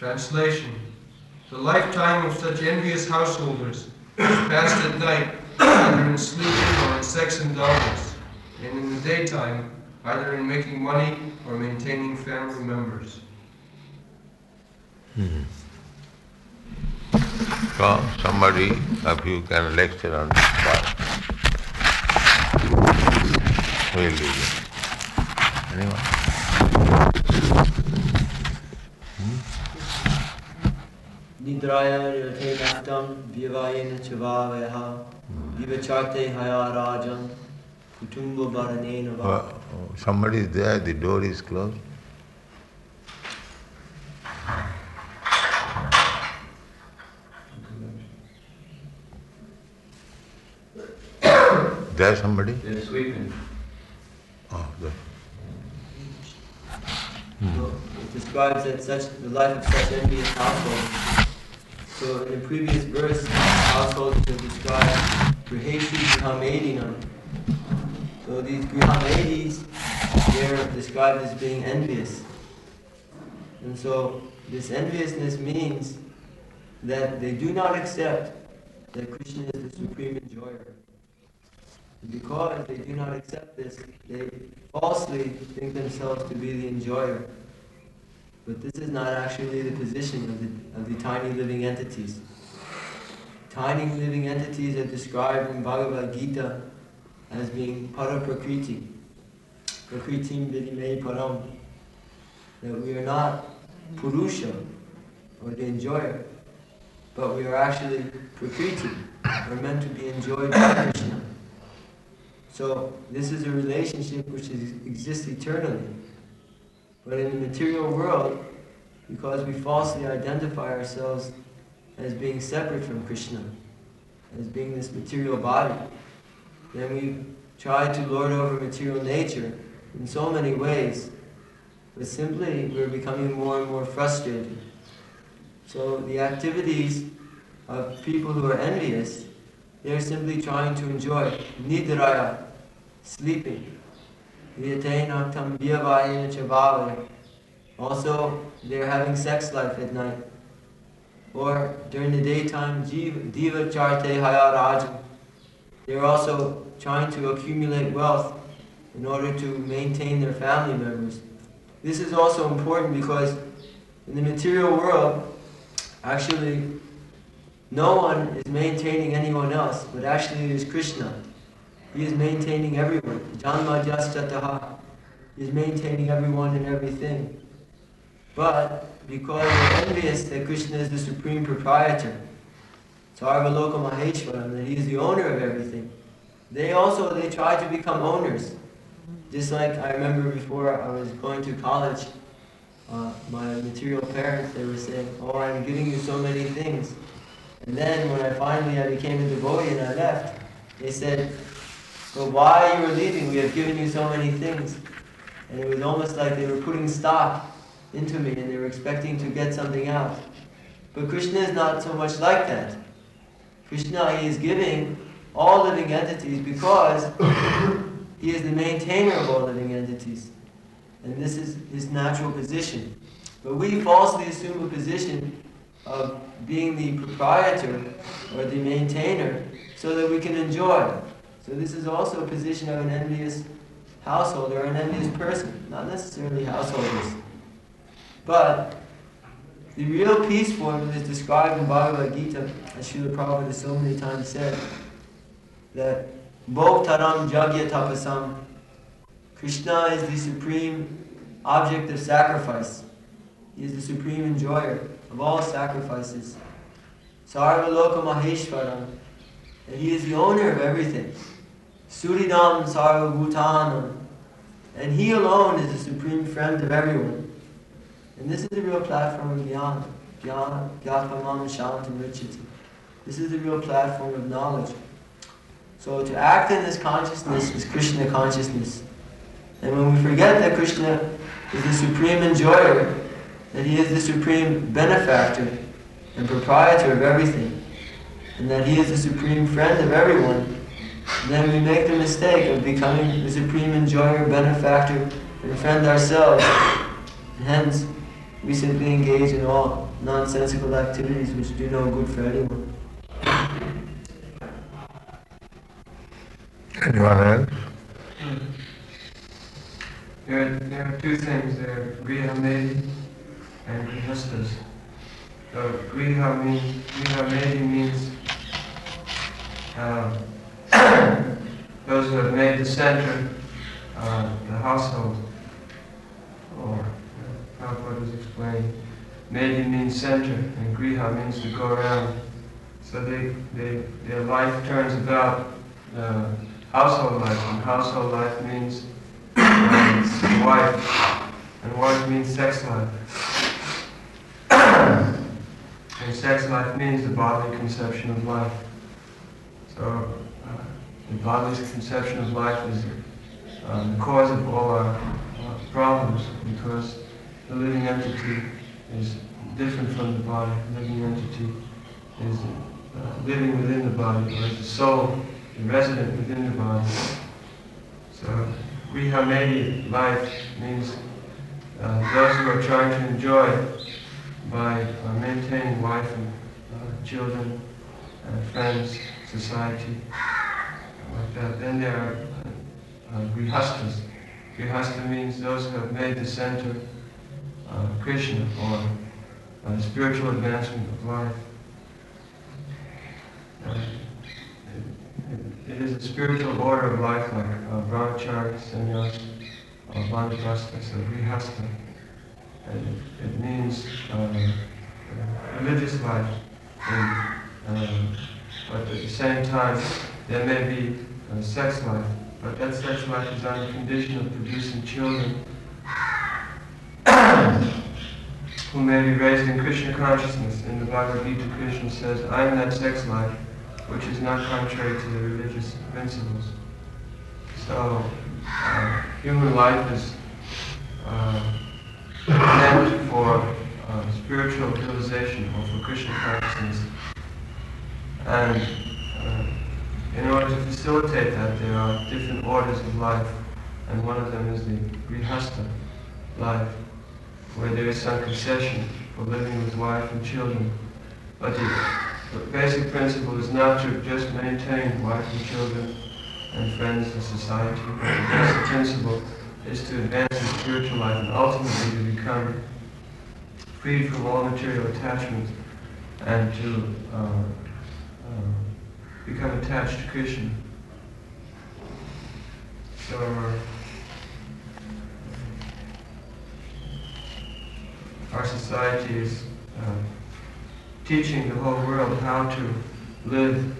Translation: the lifetime of such envious householders is passed at night, either in sleeping or in sex indulgence, and in the daytime, either in making money or maintaining family members. So, somebody of you can lecture on this part. We'll leave it. Anyone? Nidraya yate naftam vyavayena chavavayaha vivacharte haya rajan kutumba varanena va. Somebody is there, the door is closed. There's somebody? They're sweeping. Oh, there. So it describes that the life of such envious households. So in the previous verse, households are described Griheshu Grihamedinam. So these Grihamedis, they're described as being envious. And so this enviousness means that they do not accept that Krishna is the supreme enjoyer. And because they do not accept this, they falsely think themselves to be the enjoyer. But this is not actually the position of the tiny living entities. Tiny living entities are described in Bhagavad Gita as being para-prakriti. Prakritim vidime param. That we are not Purusha, or the enjoyer, but we are actually Prakriti. We're meant to be enjoyed by Krishna. So this is a relationship which exists eternally. But in the material world, because we falsely identify ourselves as being separate from Krishna, as being this material body, then we try to lord over material nature in so many ways, but simply we're becoming more and more frustrated. So the activities of people who are envious, they're simply trying to enjoy nidraya, sleeping. Also, they're having sex life at night. Or during the daytime, diva charte haya rajam. They're also trying to accumulate wealth in order to maintain their family members. This is also important because in the material world, actually, no one is maintaining anyone else, but actually it is Krishna. He is maintaining everyone. Janma jaschataha. He is maintaining everyone and everything. But because they're envious that Krishna is the supreme proprietor, Sarvaloka Maheshwaram, that he is the owner of everything, they try to become owners. Just like I remember before I was going to college, my material parents, they were saying, oh, I'm giving you so many things. And then when I became a devotee and I left, they said, but why you were leaving? We have given you so many things. And it was almost like they were putting stock into me and they were expecting to get something out. But Krishna is not so much like that. Krishna, he is giving all living entities because he is the maintainer of all living entities. And this is his natural position. But we falsely assume a position of being the proprietor or the maintainer so that we can enjoy. So this is also a position of an envious householder or an envious person, not necessarily householders. But the real peace form is described in Bhagavad Gita, as Srila Prabhupada has so many times said, that Bhoktaram Jagya Tapasam, Krishna is the supreme object of sacrifice. He is the supreme enjoyer of all sacrifices. Sarvaloka Maheshwaram, and he is the owner of everything. Suridam Sarvabhutanam, and he alone is the supreme friend of everyone. And this is the real platform of jnana. Jnana, gyatpamam shantam richati. This is the real platform of knowledge. So to act in this consciousness is Krishna consciousness. And when we forget that Krishna is the supreme enjoyer, that he is the supreme benefactor and proprietor of everything, and that he is the supreme friend of everyone, then we make the mistake of becoming the supreme enjoyer, benefactor, and friend ourselves. And hence, We simply engage in all nonsensical activities which do no good for anyone. Anyone else? There are two things there, grihamedi and grihastas. So grihamedi means those who have made the center the household. Or Prabhupada was explaining, medi means center and griha means to go around. So their life turns about household life, and household life means wife, and wife means sex life. And sex life means the bodily conception of life. So the bodily conception of life is the cause of all our problems, because the living entity is different from the body. The living entity is living within the body, or is the soul resident within the body. So grihamedi life means those who are trying to enjoy by maintaining wife and children, friends, society, like that. Then there are grihastas. Grihasta means those who have made the center Krishna, or spiritual advancement of life. It is a spiritual order of life, like brahmacharya, sannyas, or vanaprastha, so grihasta. And it means religious life, but at the same time there may be sex life, but that sex life is on the condition of producing children who may be raised in Krishna consciousness. In the Bhagavad Gita, Krishna says, I am that sex life which is not contrary to the religious principles. So human life is meant for spiritual realization, or for Krishna consciousness. And in order to facilitate that, there are different orders of life, and one of them is the grihasta life, where there is some concession for living with wife and children. But the basic principle is not to just maintain wife and children and friends and society. The basic principle is to advance in spiritual life and ultimately to become freed from all material attachments and to become attached to Krishna. So our society is teaching the whole world how to live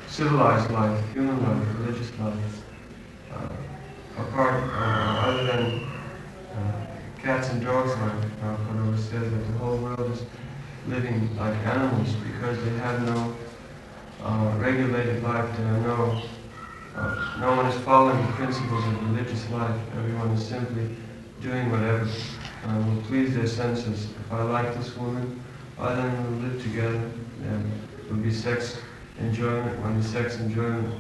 civilized life, human life, religious life, other than cats and dogs life. Prabhupada always says that the whole world is living like animals because they have no regulated life. There are no one is following the principles of religious life. Everyone is simply doing whatever will please their senses. If I like this woman, then we'll live together. Then there will be sex enjoyment. When the sex enjoyment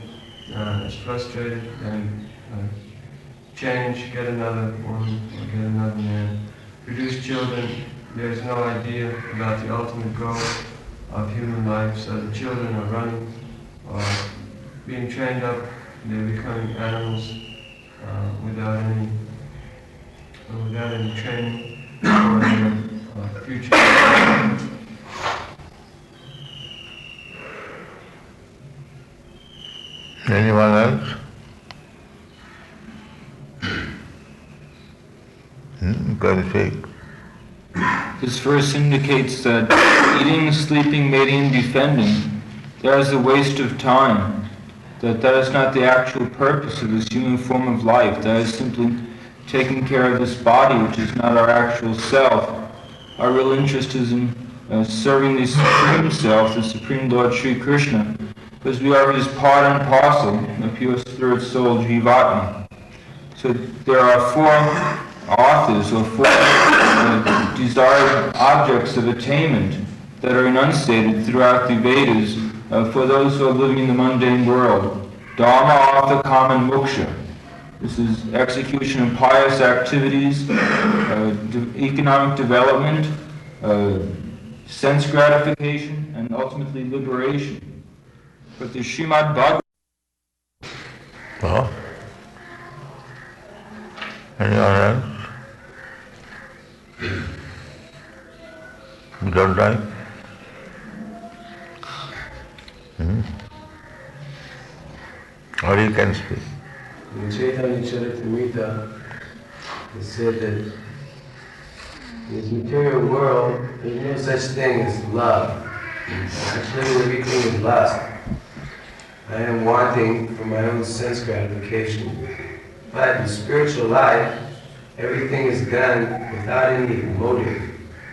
is frustrated, then change, get another woman, or get another man. Produce children. There's no idea about the ultimate goal of human life, so the children are running or being trained up. They're becoming animals without any training for their future. Anyone else? Go to speak. This verse indicates that eating, sleeping, mating, and defending, that is a waste of time. That is not the actual purpose of this human form of life. That is simply taking care of this body, which is not our actual self. Our real interest is in serving the Supreme Self, the Supreme Lord Sri Krishna, because we are his part and parcel, the pure spirit soul, Jivatma. So there are four authors, or four desired objects of attainment that are enunciated throughout the Vedas for those who are living in the mundane world. Dharma, Artha, Kama, and Moksha. This is execution of pious activities, economic development, sense gratification, and ultimately liberation. But the Srimad Bhagavatam. Oh. Anyone else? You don't like? Or you can speak. In Chaitanya Charitamrita, it said that in this material world, there's no such thing as love. Actually, everything is lust. I am wanting for my own sense gratification. But in spiritual life, everything is done without any motive.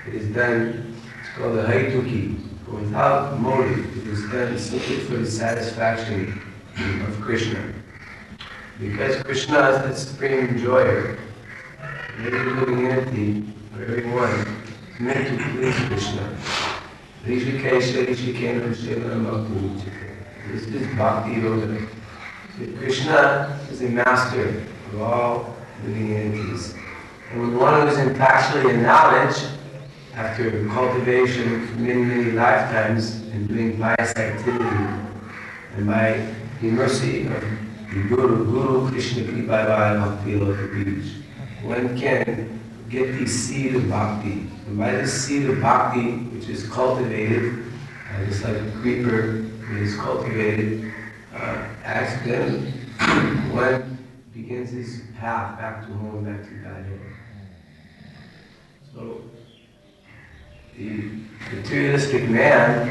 It is done, it's called the haituki, without motive. It is done simply for the satisfaction of Krishna. Because Krishna is the supreme enjoyer, every living entity, or everyone, is meant to please Krishna. Rishikesha Rishikena Rishikena Bhakti. This is Bhakti Yoga. Krishna is the master of all living entities. And when one is actually in knowledge, after cultivation for many, many lifetimes and doing pious activity, and by the mercy of the Guru Krishna Kripa Bhakti Loka Beach, one can get the seed of bhakti. And by this seed of bhakti, which is cultivated, just like a creeper is cultivated, then one begins his path back to home, back to Godhead. So, the materialistic man,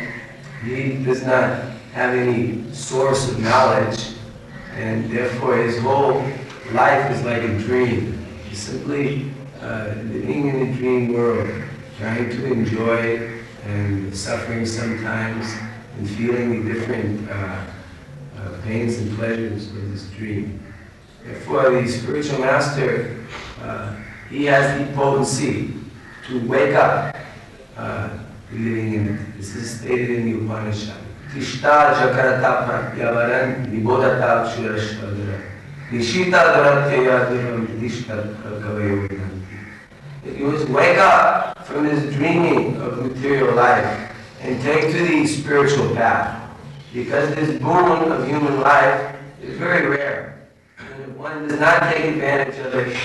he does not have any source of knowledge, and therefore his whole life is like a dream. He's simply living in a dream world, trying to enjoy and suffering sometimes, and feeling the different pains and pleasures of this dream. Therefore, the spiritual master, he has the potency to wake up living in it. This is stated in the Upanishad. Tishta jakarata pratyavaran nibodata shurashvadara nishita dharatya dharam dishta kavayo vedanti. You must wake up from this dreaming of material life and take to the spiritual path. Because this boon of human life is very rare. And if one does not take advantage of it,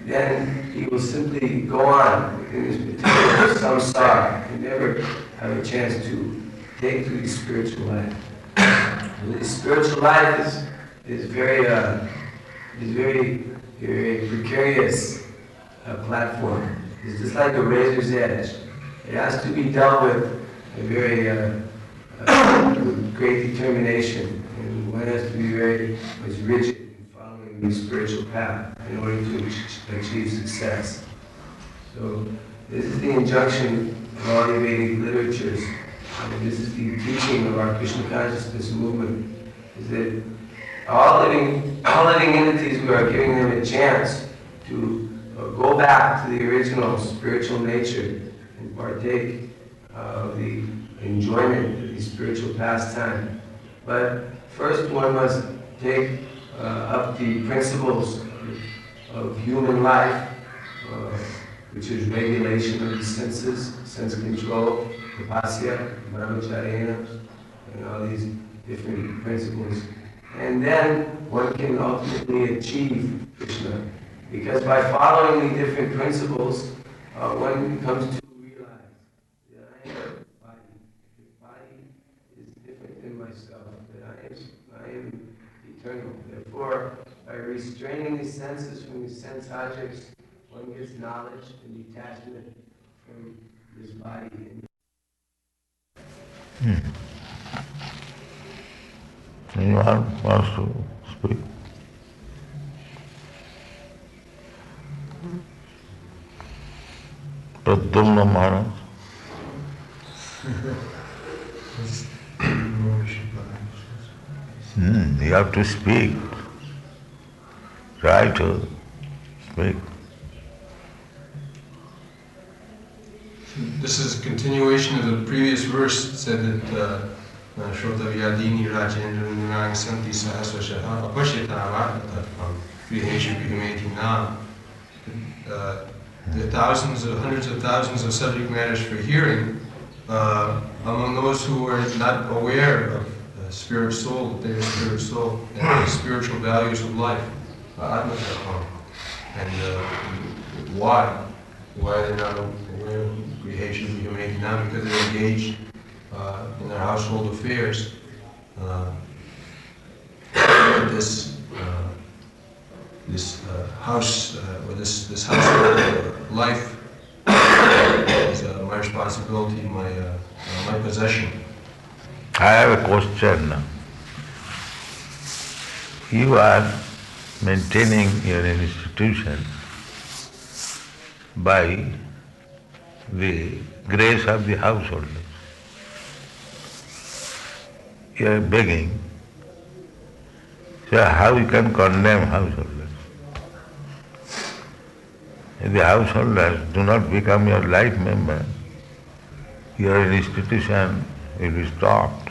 then he will simply go on in this material samsara and never have a chance to take to the spiritual life. And the spiritual life is very precarious platform. It's just like a razor's edge. It has to be dealt with a very with great determination, and one has to be very much rigid in following the spiritual path in order to achieve success. So this is the injunction of all the Vedic literatures, and this is the teaching of our Krishna consciousness movement, is that all living entities, we are giving them a chance to go back to the original spiritual nature and partake of the enjoyment of the spiritual pastime. But first one must take up the principles of human life, which is regulation of the senses, sense control, tapasya, brahmacharya, and all these different principles. And then one can ultimately achieve Krishna. Because by following the different principles, one comes to realize that I am a body. This body is different than myself, that I am eternal. Therefore, by restraining the senses from the sense objects, one gets knowledge and detachment from this body. Anyone wants to speak? Pradyumna Maharaj. You have to speak. Try to speak. This is a continuation of the previous verse. It said that Shrotavyadini Rajendra Nirang Santi Sahasvashaha Apashyatava Tatvam Griheshu Bhimeti Nam. The hundreds of thousands of subject matters for hearing among those who are not aware of spirit soul, their spirit soul, and the spiritual values of life, Atma Tattvam. And why? Why they're not aware of Griheshu Bhimeti Nam? Because they're engaged in their household affairs. This house, or this household life is my responsibility, my possession. I have a question. You are maintaining your institution by the grace of the householders. You are begging, so how you can condemn householders? If the householders do not become your life member, your institution will be stopped.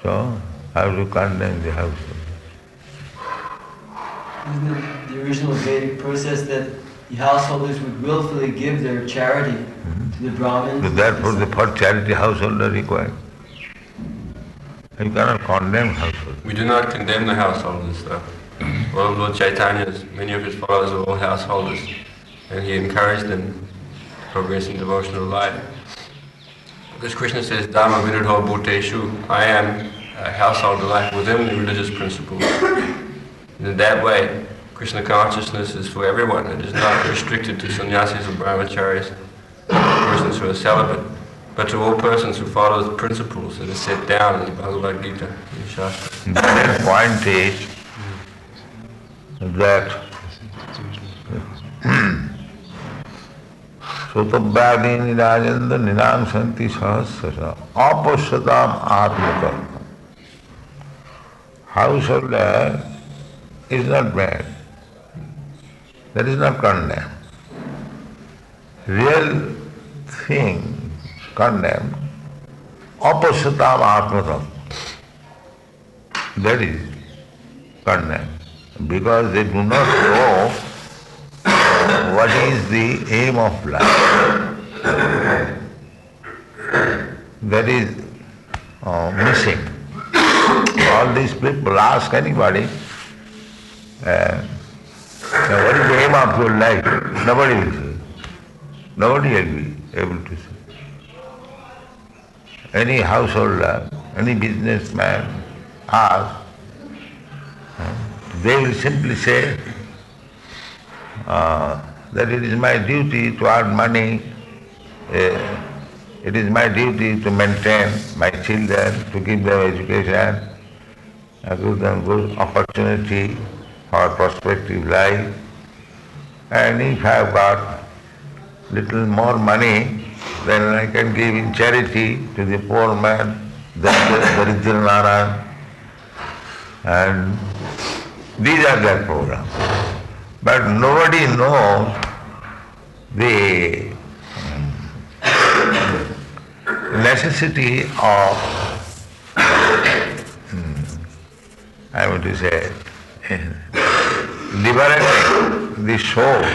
So, how to condemn the householders? Isn't it the original Vedic process that the householders would willfully give their charity to the Brahmins? So therefore, for charity, householder required. You cannot condemn householders. We do not condemn the householders, though. Well, Lord Chaitanya's, many of his followers are all householders, and he encouraged them to progress in devotional life. Because Krishna says, Dhamma viruddho bhuteshu, I am a householder life within the religious principles. And in that way, Krishna consciousness is for everyone. It is not restricted to sannyasis or brahmacharis, persons who are celibate, but to all persons who follow the principles that are set down in the Bhagavad Gita, in the Shastra. The main point is that Sotabhyadini Rajendra Ninang Santi Sahasrasa Apasyatam Atmaka. Householder is not bad. That is not condemned. Real thing condemned, Apasyatam Atmaka. That is condemned. Because they do not know what is the aim of life. That is missing. All these people ask anybody, what is the aim of your life? Nobody will say. Nobody will be able to say. Any householder, any businessman asks, they will simply say that it is my duty to earn money, it is my duty to maintain my children, to give them education, give them good opportunity for prospective life. And if I have got little more money, then I can give in charity to the poor man, the Daridra Narayan. And these are their programs. But nobody knows the necessity of, I want to say, liberating the soul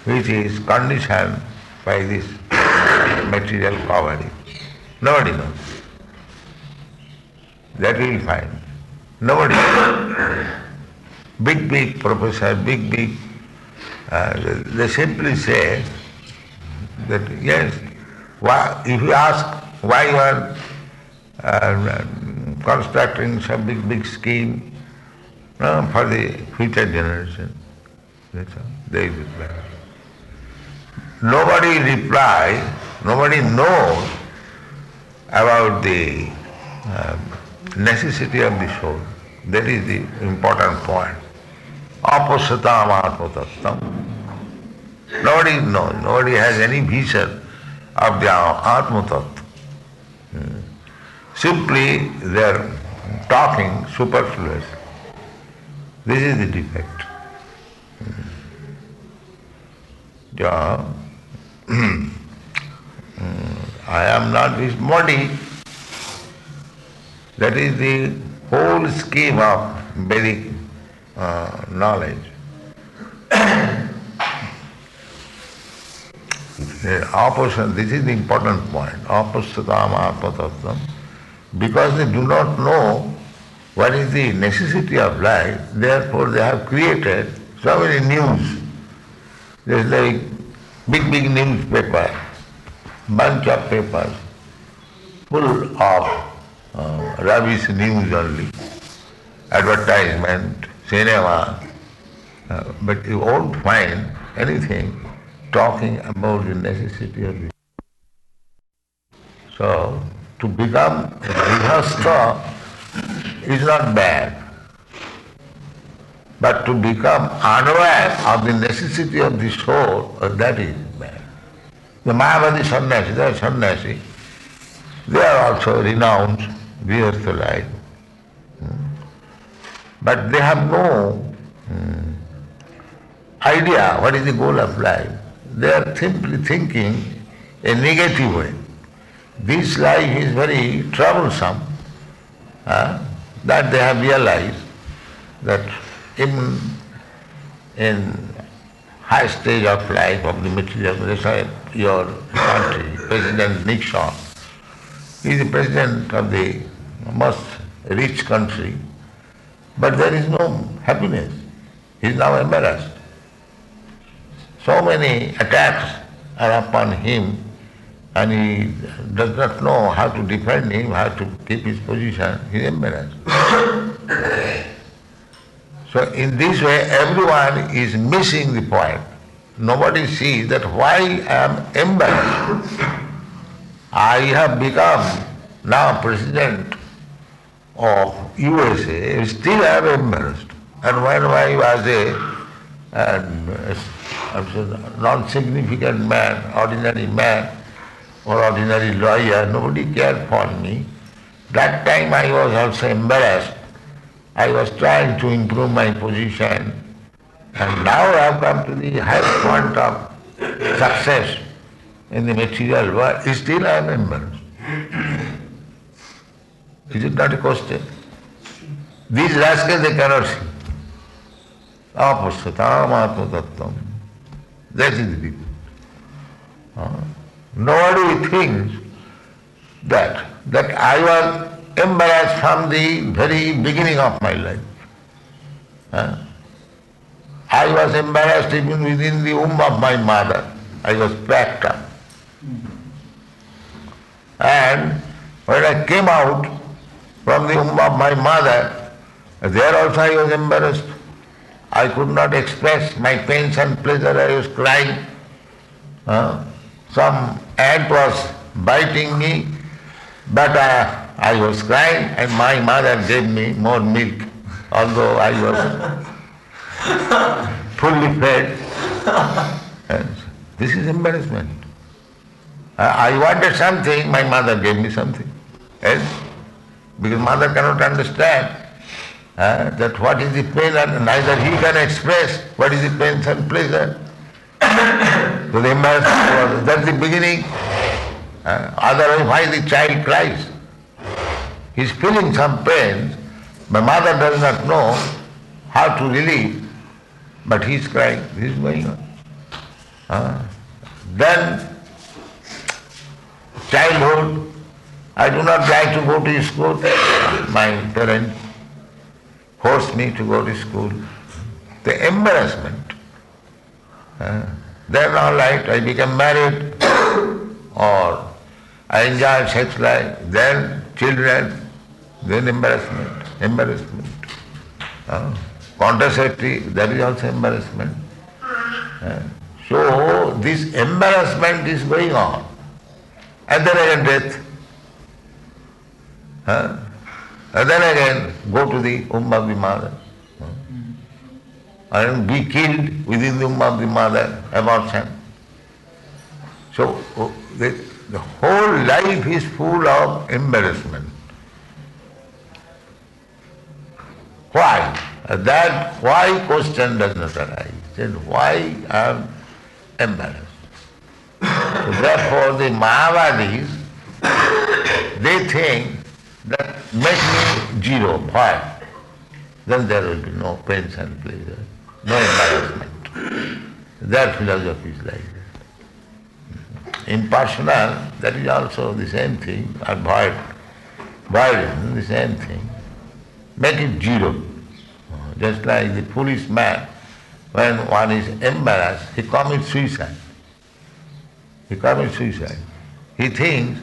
which is conditioned by this material poverty. Nobody knows. That we will find. Nobody knows. Big professor, big, they simply say that yes, if you ask why you are constructing some big scheme for the future generation, that's all. They reply. Nobody knows about the necessity of the soul. That is the important point. Apasyatam atmatattam. Nobody knows, nobody has any vision of the Atma Tattva. Simply they are talking superfluous. This is the defect. I am not this body. That is the whole scheme of Vedic knowledge. The opposite, this is the important point, oppositatam atma-tattvam. Because they do not know what is the necessity of life, therefore they have created so many news. There's like big newspaper, bunch of papers, full of rubbish news only, advertisement, cinema, but you won't find anything talking about the necessity of it. So, to become a grihastha is not bad, but to become unaware of the necessity of the soul, that is bad. The Mayavadi sannyasi, they are sannyasi, they are also renounced grihastha life, but they have no idea what is the goal of life. They are simply thinking a negative way. This life is very troublesome, that they have realized that in high stage of life of the material, your country, President Nixon, he is the president of the most rich country, but there is no happiness. He is now embarrassed. So many attacks are upon him, and he does not know how to defend him, how to keep his position. He is embarrassed. So in this way, everyone is missing the point. Nobody sees that why I am embarrassed. I have become now president of USA, still I am embarrassed. And when I was a non-significant man, ordinary man, or ordinary lawyer, nobody cared for me. That time I was also embarrassed. I was trying to improve my position, and now I have come to the highest point of success in the material world. Still I am embarrassed. Is it not a question? These rascals, they cannot see. Apasyatam atma-tattvam. That is the people. Nobody thinks that I was embarrassed from the very beginning of my life. I was embarrassed even within the womb of my mother. I was packed up. And when I came out from the womb of my mother, there also I was embarrassed. I could not express my pains and pleasure. I was crying. Some ant was biting me, but I was crying, and my mother gave me more milk, although I was fully fed. And this is embarrassment. I wanted something, my mother gave me something else, because mother cannot understand that what is the pain, and neither he can express what is the pain and pleasure. So the embarrassment was, that's the beginning. Otherwise, why the child cries? He is feeling some pain, but mother does not know how to relieve, but he is crying. This is going on. Then, childhood, I do not like to go to school. My parents forced me to go to school. The embarrassment. Then all right, I became married, or I enjoyed sex life, then children, then embarrassment. Contraceptive, that is also embarrassment. So this embarrassment is going on. And then again death. And then again go to the womb of the mother. And be killed within the womb of the mother, abortion. So the whole life is full of embarrassment. Why? That why question does not arise. Then why I am embarrassed? So therefore the Mayavadis, they think that make me zero, void. Then there will be no pains and pleasure, no embarrassment. Their philosophy is like that. Impersonal, that is also the same thing, or void. Void is the same thing. Make it zero. Just like the foolish man, when one is embarrassed, he commits suicide. He commits suicide. He thinks,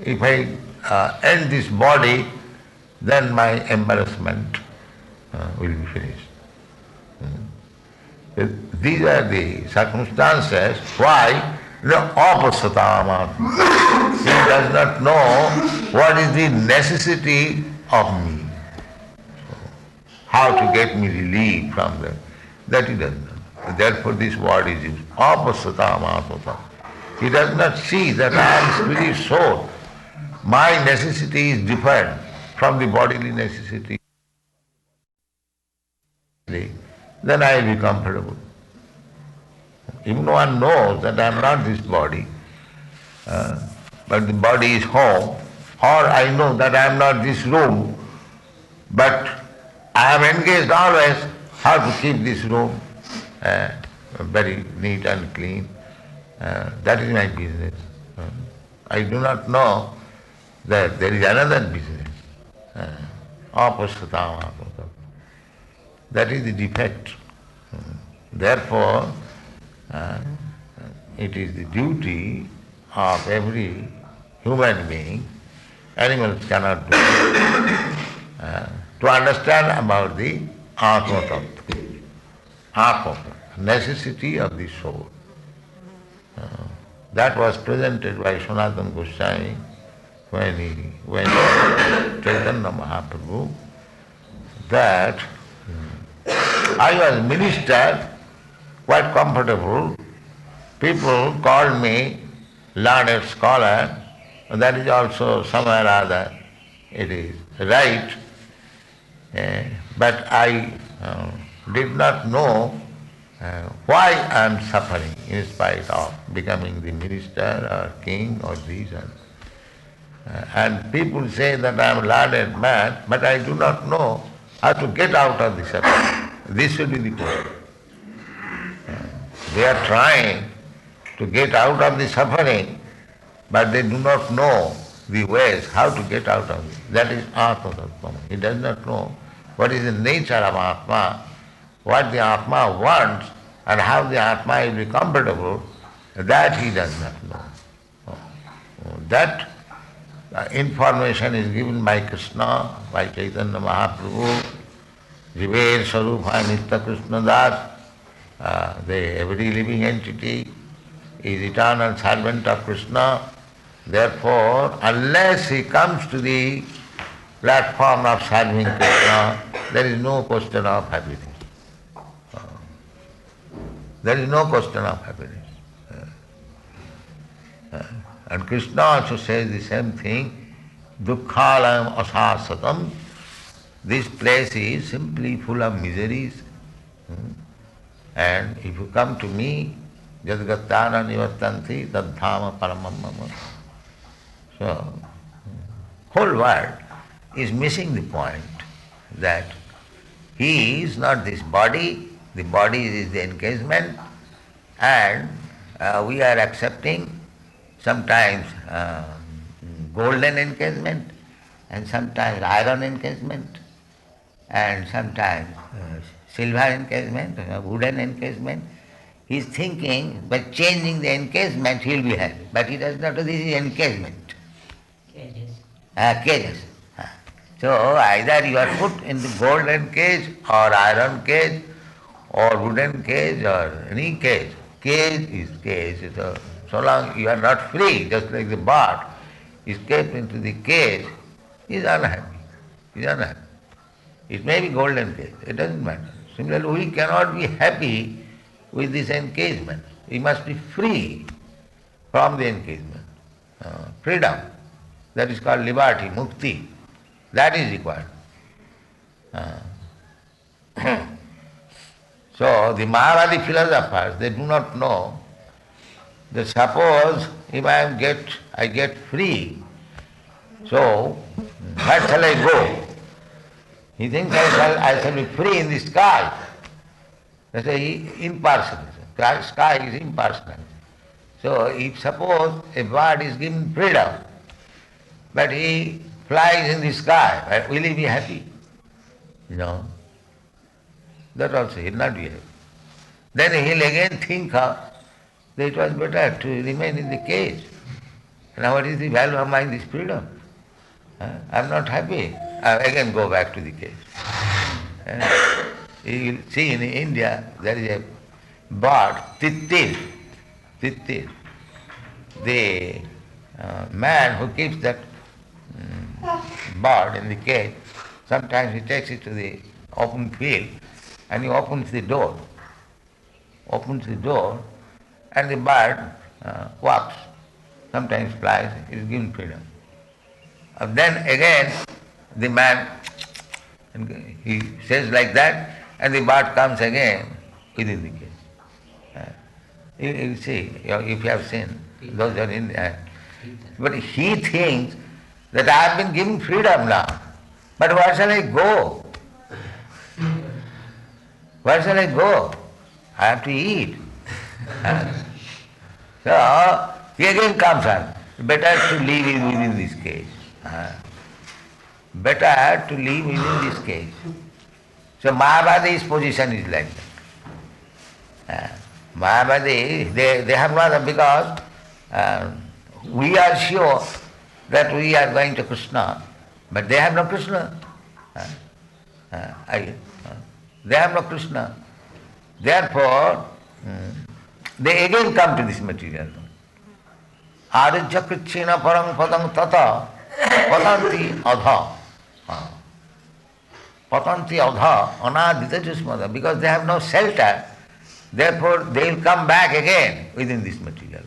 if I end this body, then my embarrassment will be finished. These are the circumstances why the opposite he does not know what is the necessity of me. How to get me relief from that he does not know. Therefore this word is used, apasata. He does not see that I am spirit soul. My necessity is different from the bodily necessity. Then I will be comfortable. Even one knows that I am not this body, but the body is home, or I know that I am not this room, but I am engaged always how to keep this room very neat and clean. That is my business. I do not know that there is another business. Apasata. That is the defect. Therefore, it is the duty of every human being, animals cannot do it, to understand about the Atma Tattva, necessity of the soul. That was presented by Sanatana Goswami when he went to Chaitanya Mahaprabhu, that I was minister, quite comfortable. People called me learned scholar, that is also somewhere or other it is right, but I did not know why I am suffering in spite of becoming the minister or king or this and people say that I am a learned man, but I do not know how to get out of the suffering. This should be the point. They are trying to get out of the suffering, but they do not know the ways how to get out of it. That is Atma Tattva. He does not know what is the nature of Atma, what the Atma wants, and how the Atma will be comfortable. That he does not know. That information is given by Krishna, by Chaitanya Mahaprabhu, Jiver Sarupa Nitya Krishna Das. Every living entity is eternal servant of Krishna. Therefore, unless he comes to the platform of serving Krishna, there is no question of happiness. There is no question of happiness. And Krishna also says the same thing, dukkhalayam asasatam. This place is simply full of miseries. And if you come to me, jadgatana nivattanti tadhama paramam mama. So, whole world is missing the point that he is not this body, the body is the encasement, and we are accepting sometimes golden encasement, and sometimes iron encasement, and sometimes silver encasement, wooden encasement. He is thinking by changing the encasement he will be happy, but he does not know this is encasement. Cages. Cages. So either you are put in the golden cage or iron cage or wooden cage or any cage. Cage is cage. So long you are not free, just like the bird is kept into the cage, he is unhappy. He is unhappy. It may be golden cage, it doesn't matter. Similarly, we cannot be happy with this encasement. We must be free from the encasement. Freedom, that is called liberty, mukti, that is required. So the Mayavadi philosophers, they do not know that suppose if I get free So, where shall I go? He thinks I shall be free in the sky. That's impersonal. Sky is impersonal. So if suppose a bird is given freedom, but he flies in the sky, will he be happy? No. That also he will not be happy. Then he will again think of that it was better to remain in the cage. Now what is the value of my this freedom? I am not happy. I again go back to the cage. You will see in India there is a bird, tittir. Tittir. The man who keeps that bird in the cage, sometimes he takes it to the open field and he opens the door. Opens the door and the bird walks, sometimes flies, is given freedom. Then again the man, he says like that, and the bird comes again within the cage. You see, if you have seen, those are in there. But he thinks that I have been given freedom now, but where shall I go? Where shall I go? I have to eat. So he again comes on. Better to live within this cage. Better to live within this cage. So Mayavadi's position is like that. Mayavadi, they have not, because we are sure that we are going to Krishna, but they have no Krishna. They have no Krishna. Therefore, they again come to this material. Arujya krichina parang padang tata patanti adha. Patanti adha anadita jusmada. Because they have no shelter, therefore they will come back again within this material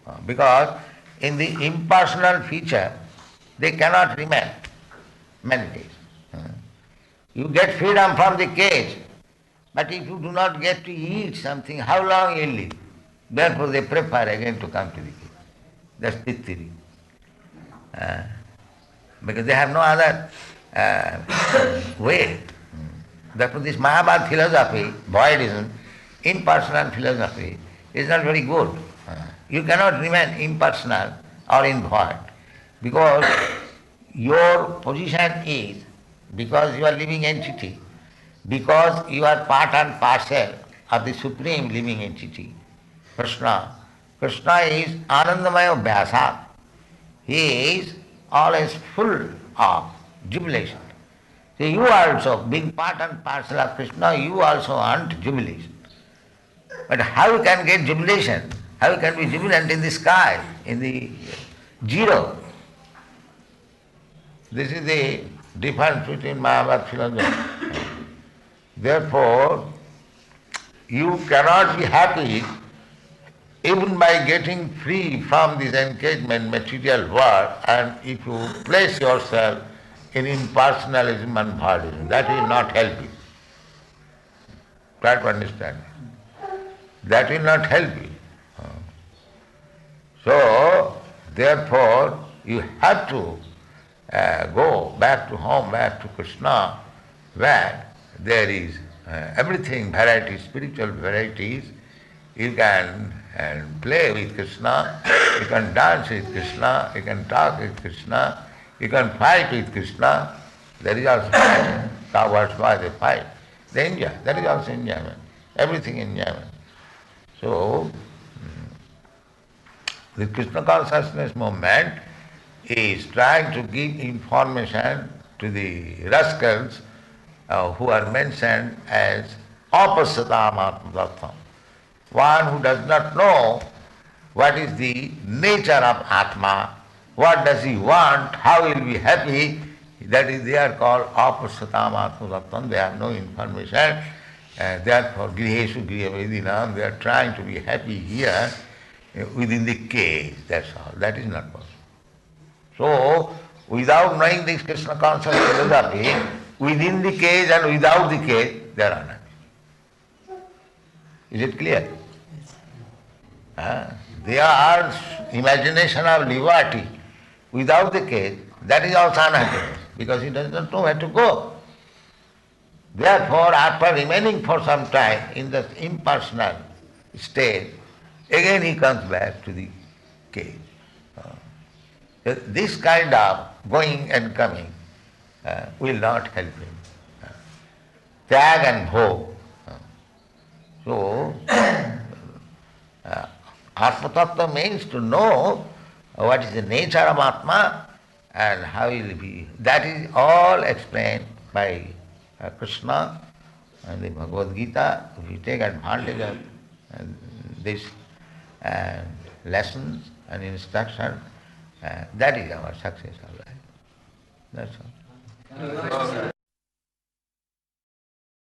world. Because in the impersonal feature, they cannot remain many days. You get freedom from the cage, but if you do not get to eat something, how long you will live? Therefore they prefer again to come to the cage. That's tittiri. Because they have no other way. Therefore this Mahabharata philosophy, voidism, impersonal philosophy, is not very good. You cannot remain impersonal or in void, because your position is, because you are living entity, because you are part and parcel of the supreme living entity, Krishna. Krishna is Anandamaya Vyasa. He is always full of jubilation. So you also, being part and parcel of Krishna, you also want jubilation. But how you can get jubilation? How you can be jubilant in the sky, in the zero? This is the difference between Mahabharata philosophy. Therefore, you cannot be happy even by getting free from this engagement material world, and if you place yourself in impersonalism and voidism, that will not help you. Try to understand. That will not help you. So, therefore, you have to go back to home, back to Krishna, where there is everything, varieties, spiritual varieties. You can play with Krishna, you can dance with Krishna, you can talk with Krishna, you can fight with Krishna. There is also fighting. Cowards, why they fight? They enjoy. That is also enjoyment. Everything enjoyment. So, the Krishna consciousness movement is trying to give information to the rascals who are mentioned as apasatam atma. One who does not know what is the nature of Atma, what does he want, how he will be happy, that is, they are called apasatam atma. They have no information. Therefore, griheshu grihavedinam, they are trying to be happy here within the cage, that's all. That is not possible. So, without knowing this Krishna conscious philosophy, within the cage and without the cage, they are unhappy. Is it clear? They are imagination of liberty. Without the cage, That is also unhappiness, because he does not know where to go. Therefore, after remaining for some time in the impersonal state, again he comes back to the cave. This kind of going and coming will not help him. Tag and bhog. So, Atma Tattva means to know what is the nature of Atma and how it will be. That is all explained by Krishna and the Bhagavad Gita. If you take advantage of these lessons and instruction, that is our success of life. That's all.